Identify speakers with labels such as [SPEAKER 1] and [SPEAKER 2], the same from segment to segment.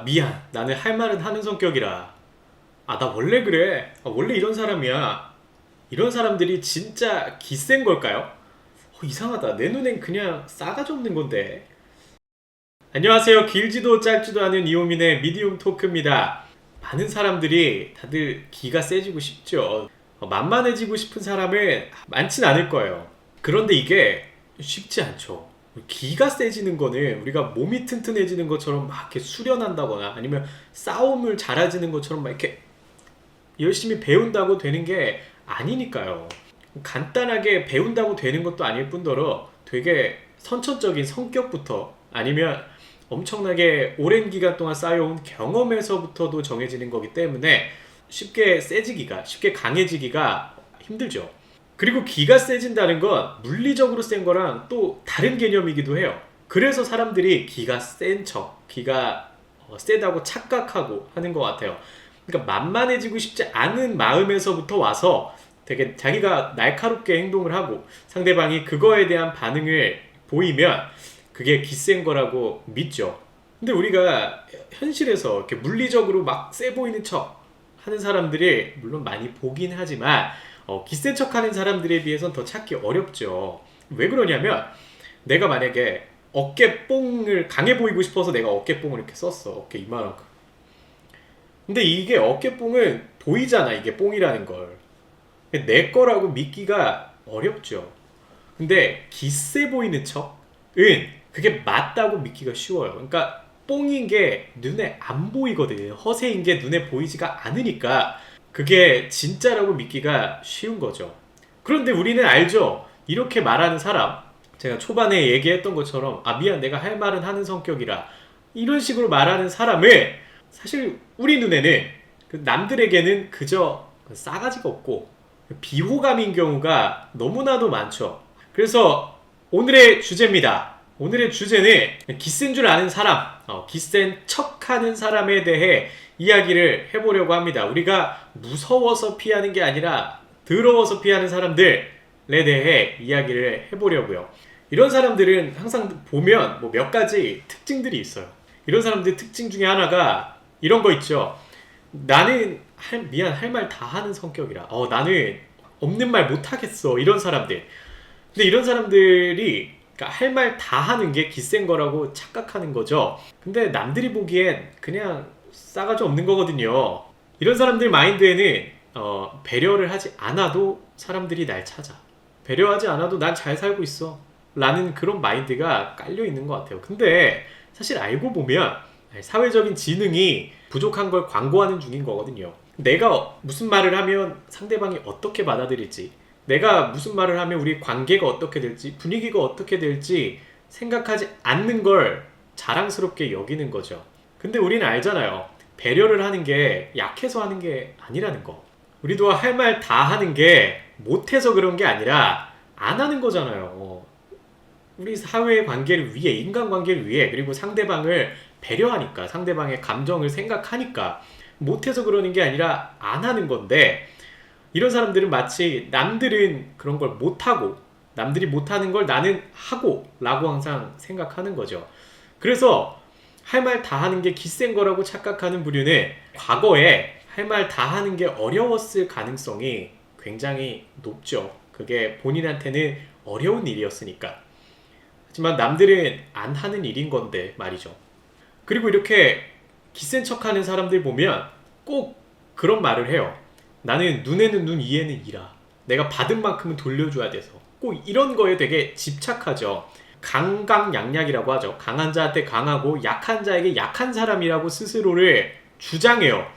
[SPEAKER 1] 미안. 나는 할 말은 하는 성격이라. 나 원래 그래. 원래 이런 사람이야. 이런 사람들이 진짜 기센 걸까요? 이상하다. 내 눈엔 그냥 싸가지 없는 건데. 안녕하세요. 길지도 짧지도 않은 이호민의 미디움 토크입니다. 많은 사람들이 다들 기가 세지고 싶죠. 만만해지고 싶은 사람은 많진 않을 거예요. 그런데 이게 쉽지 않죠. 기가 세지는 거는 우리가 몸이 튼튼해지는 것처럼 막 이렇게 수련한다거나 아니면 싸움을 잘해지는 것처럼 막 이렇게 열심히 배운다고 되는 게 아니니까요. 간단하게 배운다고 되는 것도 아닐 뿐더러 되게 선천적인 성격부터 아니면 엄청나게 오랜 기간 동안 쌓여온 경험에서부터도 정해지는 거기 때문에 쉽게 세지기가, 쉽게 강해지기가 힘들죠. 그리고 기가 세진다는 건 물리적으로 센 거랑 또 다른 개념이기도 해요. 그래서 사람들이 기가 센 척, 기가 세다고 착각하고 하는 것 같아요. 그러니까 만만해지고 싶지 않은 마음에서부터 와서 되게 자기가 날카롭게 행동을 하고 상대방이 그거에 대한 반응을 보이면 그게 기센 거라고 믿죠. 근데 우리가 현실에서 이렇게 물리적으로 막 세 보이는 척 하는 사람들이 물론 많이 보긴 하지만 기센 척 하는 사람들에 비해서는 더 찾기 어렵죠. 왜 그러냐면 내가 만약에 어깨뽕을 강해 보이고 싶어서 내가 어깨뽕을 이렇게 썼어. 어깨 이만큼. 근데 이게 어깨뽕은 보이잖아. 이게 뽕이라는 걸. 내 거라고 믿기가 어렵죠. 근데 기세 보이는 척은 그게 맞다고 믿기가 쉬워요. 그러니까 뽕인 게 눈에 안 보이거든요. 허세인 게 눈에 보이지가 않으니까 그게 진짜라고 믿기가 쉬운 거죠. 그런데 우리는 알죠. 이렇게 말하는 사람, 제가 초반에 얘기했던 것처럼 미안 내가 할 말은 하는 성격이라 이런 식으로 말하는 사람을 사실 우리 눈에는 남들에게는 그저 싸가지가 없고 비호감인 경우가 너무나도 많죠. 그래서 오늘의 주제입니다. 오늘의 주제는 기센 줄 아는 사람, 기센 척하는 사람에 대해 이야기를 해보려고 합니다. 우리가 무서워서 피하는 게 아니라 더러워서 피하는 사람들에 대해 이야기를 해보려고요. 이런 사람들은 항상 보면 몇 가지 특징들이 있어요. 이런 사람들 특징 중에 하나가 이런 거 있죠. 나는 미안 할 말 다 하는 성격이라 나는 없는 말 못하겠어 이런 사람들. 근데 이런 사람들이 할 말 다 하는 게 기센 거라고 착각하는 거죠. 근데 남들이 보기엔 그냥 싸가지 없는 거거든요. 이런 사람들 마인드에는 배려를 하지 않아도 사람들이 날 찾아. 배려하지 않아도 난 잘 살고 있어 라는 그런 마인드가 깔려 있는 것 같아요. 근데 사실 알고 보면 사회적인 지능이 부족한 걸 광고하는 중인 거거든요. 내가 무슨 말을 하면 상대방이 어떻게 받아들일지, 내가 무슨 말을 하면 우리 관계가 어떻게 될지, 분위기가 어떻게 될지 생각하지 않는 걸 자랑스럽게 여기는 거죠. 근데 우리는 알잖아요. 배려를 하는 게 약해서 하는 게 아니라는 거. 우리도 할 말 다 하는 게 못해서 그런 게 아니라 안 하는 거잖아요. 우리 사회 관계를 위해, 인간관계를 위해, 그리고 상대방을 배려하니까, 상대방의 감정을 생각하니까 못해서 그러는 게 아니라 안 하는 건데, 이런 사람들은 마치 남들은 그런 걸 못하고 남들이 못하는 걸 나는 하고 라고 항상 생각하는 거죠. 그래서 할 말 다 하는 게 기센 거라고 착각하는 부류는 과거에 할 말 다 하는 게 어려웠을 가능성이 굉장히 높죠. 그게 본인한테는 어려운 일이었으니까. 하지만 남들은 안 하는 일인 건데 말이죠. 그리고 이렇게 기센 척하는 사람들 보면 꼭 그런 말을 해요. 나는 눈에는 눈, 이에는 이라. 내가 받은 만큼은 돌려줘야 돼서. 꼭 이런 거에 되게 집착하죠. 강강약약이라고 하죠. 강한 자한테 강하고 약한 자에게 약한 사람이라고 스스로를 주장해요.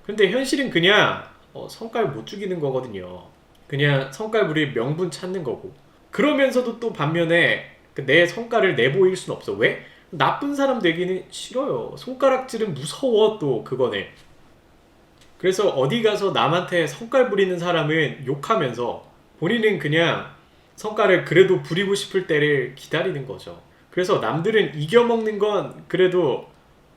[SPEAKER 1] 근데 현실은 그냥 성깔 못 죽이는 거거든요. 그냥 성깔 부릴 명분 찾는 거고. 그러면서도 또 반면에 내 성깔을 내보일 순 없어. 왜? 나쁜 사람 되기는 싫어요. 손가락질은 무서워. 또 그거는. 그래서 어디 가서 남한테 성깔 부리는 사람은 욕하면서 본인은 그냥 성깔을 그래도 부리고 싶을 때를 기다리는 거죠. 그래서 남들은 이겨먹는 건 그래도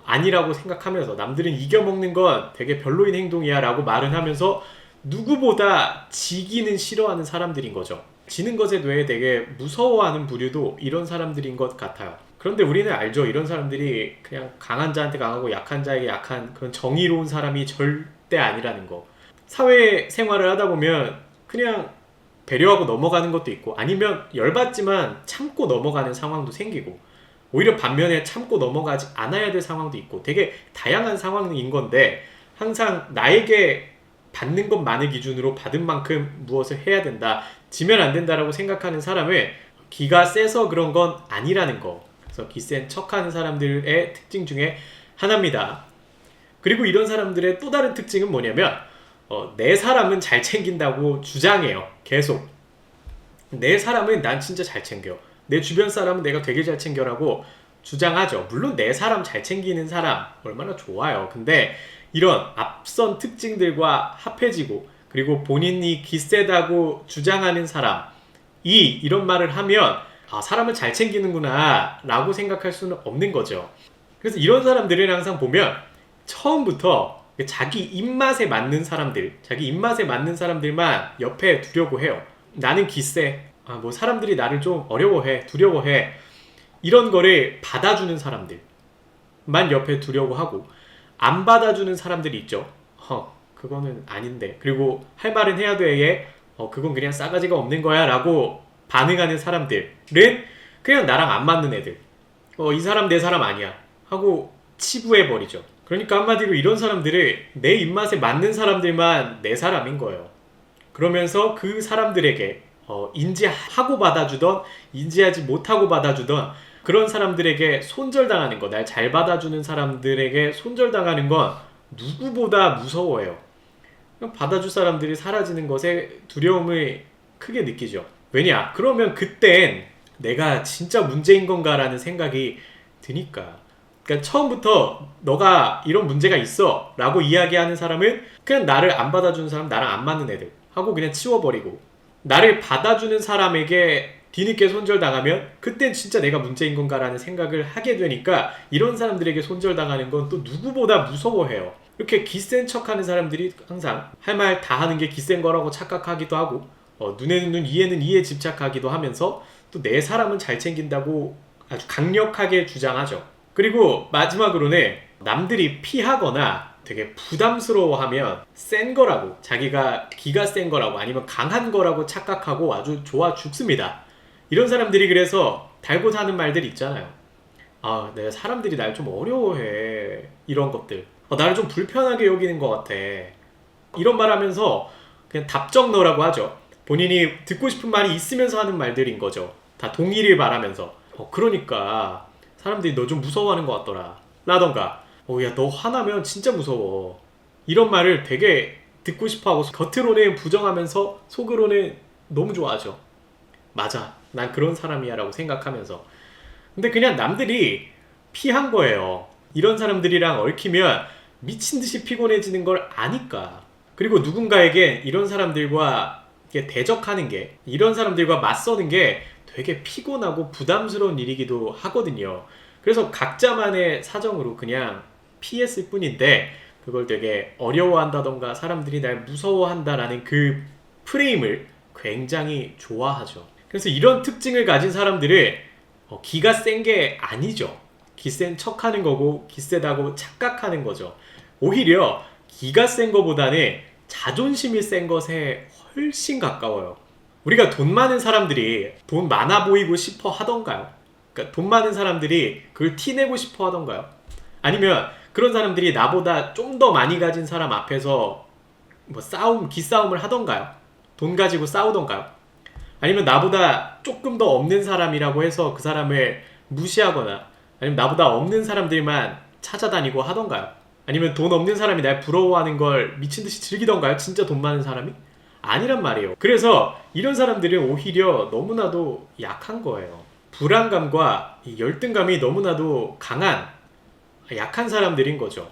[SPEAKER 1] 아니라고 생각하면서, 남들은 이겨먹는 건 되게 별로인 행동이야 라고 말은 하면서 누구보다 지기는 싫어하는 사람들인 거죠. 지는 것에 대해 되게 무서워하는 부류도 이런 사람들인 것 같아요. 그런데 우리는 알죠. 이런 사람들이 그냥 강한 자한테 강하고 약한 자에게 약한 그런 정의로운 사람이 절대 아니라는 거. 사회생활을 하다 보면 그냥 배려하고 넘어가는 것도 있고, 아니면 열받지만 참고 넘어가는 상황도 생기고, 오히려 반면에 참고 넘어가지 않아야 될 상황도 있고, 되게 다양한 상황인 건데, 항상 나에게 받는 것만을 기준으로 받은 만큼 무엇을 해야 된다, 지면 안 된다라고 생각하는 사람은 기가 세서 그런 건 아니라는 거. 그래서 기센 척하는 사람들의 특징 중에 하나입니다. 그리고 이런 사람들의 또 다른 특징은 뭐냐면, 내 사람은 잘 챙긴다고 주장해요. 계속. 내 사람은 난 진짜 잘 챙겨. 내 주변 사람은 내가 되게 잘 챙겨라고 주장하죠. 물론 내 사람 잘 챙기는 사람 얼마나 좋아요. 근데 이런 앞선 특징들과 합해지고, 그리고 본인이 기세다고 주장하는 사람이 이런 말을 하면 사람을 잘 챙기는구나 라고 생각할 수는 없는 거죠. 그래서 이런 사람들은 항상 보면 처음부터 자기 입맛에 맞는 사람들, 자기 입맛에 맞는 사람들만 옆에 두려고 해요. 나는 기세, 뭐 사람들이 나를 좀 어려워해, 두려워해, 이런 거를 받아주는 사람들만 옆에 두려고 하고, 안 받아주는 사람들이 있죠. 그거는 아닌데, 그리고 할 말은 해야 돼, 그건 그냥 싸가지가 없는 거야 라고 반응하는 사람들은 그냥 나랑 안 맞는 애들, 이 사람 내 사람 아니야 하고 치부해버리죠. 그러니까 한마디로 이런 사람들을 내 입맛에 맞는 사람들만 내 사람인 거예요. 그러면서 그 사람들에게 인지하고 받아주던 인지하지 못하고 받아주던 그런 사람들에게 손절당하는 거, 날 잘 받아주는 사람들에게 손절당하는 건 누구보다 무서워해요. 받아줄 사람들이 사라지는 것에 두려움을 크게 느끼죠. 왜냐? 그러면 그땐 내가 진짜 문제인 건가 라는 생각이 드니까. 그러니까 처음부터 너가 이런 문제가 있어 라고 이야기하는 사람은 그냥 나를 안 받아주는 사람, 나랑 안 맞는 애들 하고 그냥 치워버리고, 나를 받아주는 사람에게 뒤늦게 손절당하면 그땐 진짜 내가 문제인 건가 라는 생각을 하게 되니까 이런 사람들에게 손절당하는 건 또 누구보다 무서워해요. 이렇게 기센 척하는 사람들이 항상 할 말 다 하는 게 기센 거라고 착각하기도 하고, 눈에는 눈, 이에는 이에 집착하기도 하면서 또 내 사람은 잘 챙긴다고 아주 강력하게 주장하죠. 그리고 마지막으로는 남들이 피하거나 되게 부담스러워하면 센 거라고, 자기가 기가 센 거라고 아니면 강한 거라고 착각하고 아주 좋아 죽습니다. 이런 사람들이 그래서 달고 사는 말들 있잖아요. 내가 사람들이 날 좀 어려워해, 이런 것들, 나를 좀 불편하게 여기는 것 같아, 이런 말 하면서 그냥 답정너라고 하죠. 본인이 듣고 싶은 말이 있으면서 하는 말들인 거죠. 다 동의를 바라면서. 그러니까 사람들이 너 좀 무서워하는 것 같더라 라던가, 야 너 화나면 진짜 무서워, 이런 말을 되게 듣고 싶어하고 겉으로는 부정하면서 속으로는 너무 좋아하죠. 맞아, 난 그런 사람이야 라고 생각하면서. 근데 그냥 남들이 피한 거예요. 이런 사람들이랑 얽히면 미친듯이 피곤해지는 걸 아니까. 그리고 누군가에게 이런 사람들과 대적하는 게, 이런 사람들과 맞서는 게 되게 피곤하고 부담스러운 일이기도 하거든요. 그래서 각자만의 사정으로 그냥 피했을 뿐인데, 그걸 되게 어려워한다던가 사람들이 날 무서워한다라는 그 프레임을 굉장히 좋아하죠. 그래서 이런 특징을 가진 사람들을 기가 센 게 아니죠. 기센 척하는 거고 기세다고 착각하는 거죠. 오히려 기가 센 거보다는 자존심이 센 것에 훨씬 가까워요. 우리가 돈 많은 사람들이 돈 많아 보이고 싶어 하던가요? 그러니까 돈 많은 사람들이 그걸 티내고 싶어 하던가요? 아니면 그런 사람들이 나보다 좀 더 많이 가진 사람 앞에서 뭐 기싸움을 하던가요? 돈 가지고 싸우던가요? 아니면 나보다 조금 더 없는 사람이라고 해서 그 사람을 무시하거나, 아니면 나보다 없는 사람들만 찾아다니고 하던가요? 아니면 돈 없는 사람이 날 부러워하는 걸 미친듯이 즐기던가요? 진짜 돈 많은 사람이? 아니란 말이에요. 그래서 이런 사람들은 오히려 너무나도 약한 거예요. 불안감과 이 열등감이 너무나도 강한 약한 사람들인 거죠.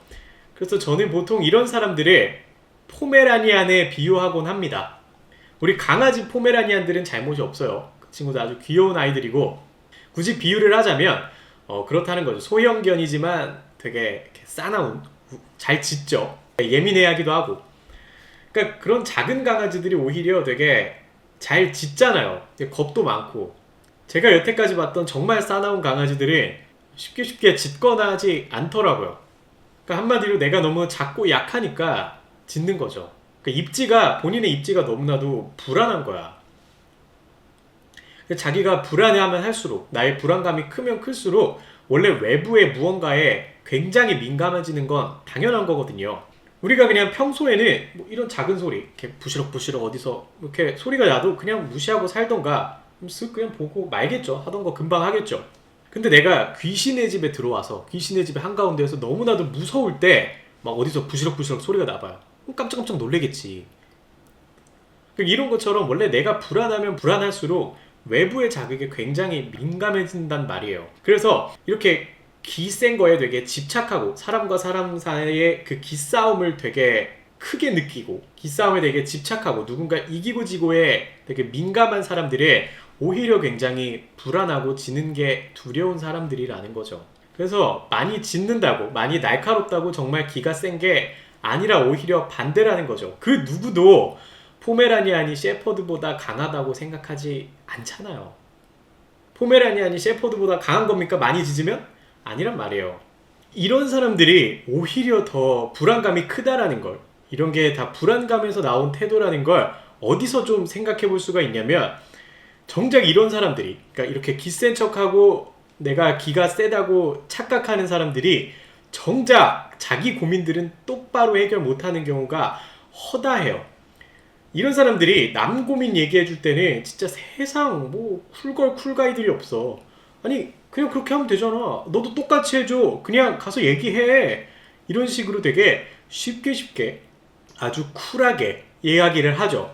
[SPEAKER 1] 그래서 저는 보통 이런 사람들을 포메라니안에 비유하곤 합니다. 우리 강아지 포메라니안들은 잘못이 없어요. 그 친구들 아주 귀여운 아이들이고, 굳이 비유를 하자면 그렇다는 거죠. 소형견이지만 되게 이렇게 싸나운, 잘 짖죠. 예민해하기도 하고. 그러니까 그런 작은 강아지들이 오히려 되게 잘 짖잖아요. 겁도 많고. 제가 여태까지 봤던 정말 싸나운 강아지들은 쉽게 짓거나 하지 않더라고요. 그러니까 한마디로 내가 너무 작고 약하니까 짓는 거죠. 그러니까 본인의 입지가 너무나도 불안한 거야. 자기가 불안해하면 할수록, 나의 불안감이 크면 클수록 원래 외부의 무언가에 굉장히 민감해지는 건 당연한 거거든요. 우리가 그냥 평소에는 뭐 이런 작은 소리, 이렇게 부시럭부시럭 어디서 이렇게 소리가 나도 그냥 무시하고 살던가 쓱 그냥 보고 말겠죠. 하던 거 금방 하겠죠. 근데 내가 귀신의 집에 들어와서 귀신의 집의 한가운데에서 너무나도 무서울 때 막 어디서 부시럭부시럭 소리가 나봐요. 그럼 깜짝깜짝 놀래겠지. 이런 것처럼 원래 내가 불안하면 불안할수록 외부의 자극에 굉장히 민감해진단 말이에요. 그래서 이렇게 기센 거에 되게 집착하고 사람과 사람 사이의 그 기싸움을 되게 크게 느끼고 기싸움에 되게 집착하고 누군가 이기고 지고에 되게 민감한 사람들이 오히려 굉장히 불안하고 지는 게 두려운 사람들이라는 거죠. 그래서 많이 짖는다고 많이 날카롭다고 정말 기가 센 게 아니라 오히려 반대라는 거죠. 그 누구도 포메라니안이 셰퍼드보다 강하다고 생각하지 않잖아요. 포메라니안이 셰퍼드보다 강한 겁니까? 많이 짖으면? 아니란 말이에요. 이런 사람들이 오히려 더 불안감이 크다라는 걸, 이런 게 다 불안감에서 나온 태도라는 걸 어디서 좀 생각해 볼 수가 있냐면, 정작 이런 사람들이, 그러니까 이렇게 기센 척하고 내가 기가 세다고 착각하는 사람들이 정작 자기 고민들은 똑바로 해결 못하는 경우가 허다해요. 이런 사람들이 남 고민 얘기해 줄 때는 진짜 세상 뭐 쿨걸 쿨가이들이 없어. 아니 그냥 그렇게 하면 되잖아. 너도 똑같이 해줘. 그냥 가서 얘기해. 이런 식으로 되게 쉽게 아주 쿨하게 이야기를 하죠.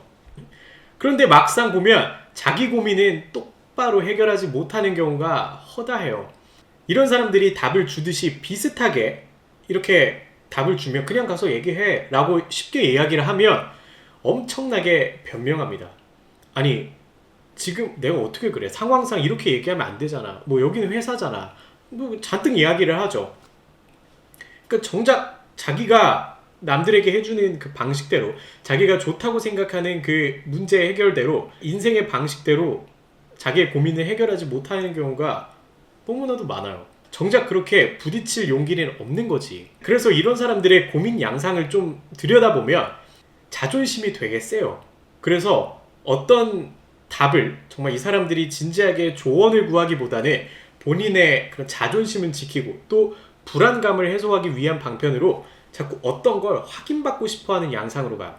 [SPEAKER 1] 그런데 막상 보면 자기 고민은 똑바로 해결하지 못하는 경우가 허다해요. 이런 사람들이 답을 주듯이 비슷하게 이렇게 답을 주면 그냥 가서 얘기해 라고 쉽게 이야기를 하면 엄청나게 변명합니다. 아니 지금 내가 어떻게 그래? 상황상 이렇게 얘기하면 안 되잖아. 뭐 여기는 회사잖아. 뭐 잔뜩 이야기를 하죠. 그러니까 정작 자기가 남들에게 해주는 그 방식대로, 자기가 좋다고 생각하는 그 문제 해결대로, 인생의 방식대로 자기의 고민을 해결하지 못하는 경우가 너무나도 많아요. 정작 그렇게 부딪힐 용기는 없는 거지. 그래서 이런 사람들의 고민 양상을 좀 들여다보면 자존심이 되게 세요. 그래서 어떤 답을, 정말 이 사람들이 진지하게 조언을 구하기보다는 본인의 그런 자존심을 지키고 또 불안감을 해소하기 위한 방편으로 자꾸 어떤 걸 확인받고 싶어하는 양상으로 가요.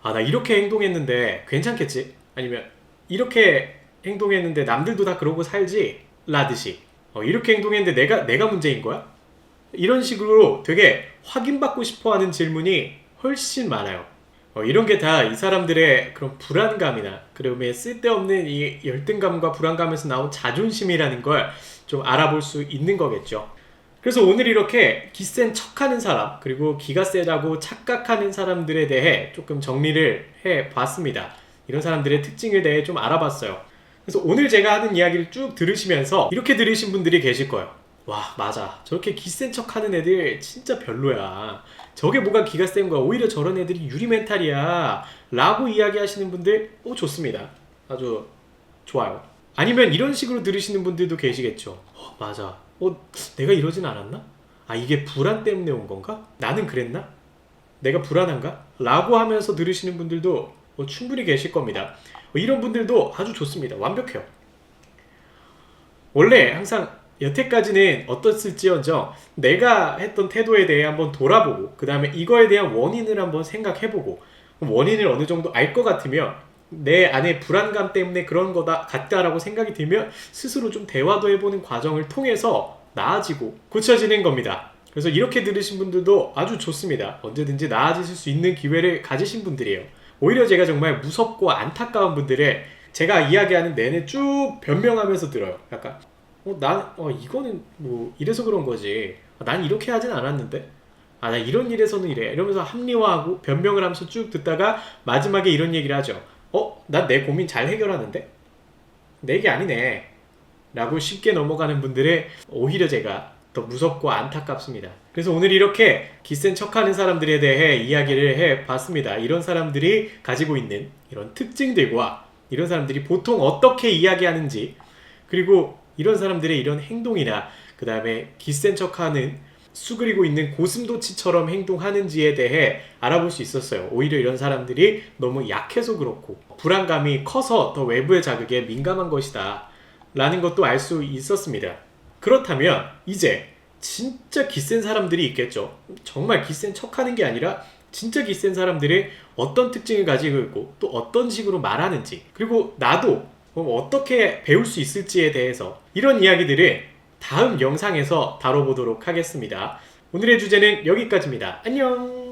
[SPEAKER 1] 아, 나 이렇게 행동했는데 괜찮겠지? 아니면 이렇게 행동했는데 남들도 다 그러고 살지? 라듯이 이렇게 행동했는데 내가 문제인 거야? 이런 식으로 되게 확인받고 싶어하는 질문이 훨씬 많아요. 이런 게 다 이 사람들의 그런 불안감이나 그러면 쓸데없는 이 열등감과 불안감에서 나온 자존심이라는 걸 좀 알아볼 수 있는 거겠죠. 그래서 오늘 이렇게 기센 척하는 사람, 그리고 기가 세다고 착각하는 사람들에 대해 조금 정리를 해봤습니다. 이런 사람들의 특징에 대해 좀 알아봤어요. 그래서 오늘 제가 하는 이야기를 쭉 들으시면서 이렇게 들으신 분들이 계실 거예요. 와, 맞아. 저렇게 기센 척하는 애들 진짜 별로야. 저게 뭐가 기가 센 거야. 오히려 저런 애들이 유리 멘탈이야. 라고 이야기하시는 분들, 좋습니다. 아주 좋아요. 아니면 이런 식으로 들으시는 분들도 계시겠죠. 맞아. 내가 이러진 않았나? 아, 이게 불안 때문에 온 건가? 나는 그랬나? 내가 불안한가? 라고 하면서 들으시는 분들도 충분히 계실 겁니다. 이런 분들도 아주 좋습니다. 완벽해요. 원래 항상 여태까지는 어떻을지언정 내가 했던 태도에 대해 한번 돌아보고 그 다음에 이거에 대한 원인을 한번 생각해보고 원인을 어느 정도 알 것 같으면 내 안에 불안감 때문에 그런 거다 같다라고 생각이 들면 스스로 좀 대화도 해보는 과정을 통해서 나아지고 고쳐지는 겁니다. 그래서 이렇게 들으신 분들도 아주 좋습니다. 언제든지 나아지실 수 있는 기회를 가지신 분들이에요. 오히려 제가 정말 무섭고 안타까운 분들의 제가 이야기하는 내내 쭉 변명하면서 들어요. 약간 이거는 뭐 이래서 그런 거지. 난 이렇게 하진 않았는데. 나 이런 일에서는 이래. 이러면서 합리화하고 변명을 하면서 쭉 듣다가 마지막에 이런 얘기를 하죠. 난 내 고민 잘 해결하는데? 내 얘기 아니네. 라고 쉽게 넘어가는 분들의 오히려 제가 더 무섭고 안타깝습니다. 그래서 오늘 이렇게 기센 척하는 사람들에 대해 이야기를 해봤습니다. 이런 사람들이 가지고 있는 이런 특징들과 이런 사람들이 보통 어떻게 이야기하는지, 그리고 이런 사람들의 이런 행동이나 그 다음에 기센 척하는 수그리고 있는 고슴도치처럼 행동하는지에 대해 알아볼 수 있었어요. 오히려 이런 사람들이 너무 약해서 그렇고 불안감이 커서 더 외부의 자극에 민감한 것이다 라는 것도 알 수 있었습니다. 그렇다면 이제 진짜 기센 사람들이 있겠죠. 정말 기센 척하는 게 아니라 진짜 기센 사람들이 어떤 특징을 가지고 있고 또 어떤 식으로 말하는지, 그리고 나도 어떻게 배울 수 있을지에 대해서 이런 이야기들을 다음 영상에서 다뤄보도록 하겠습니다. 오늘의 주제는 여기까지입니다. 안녕.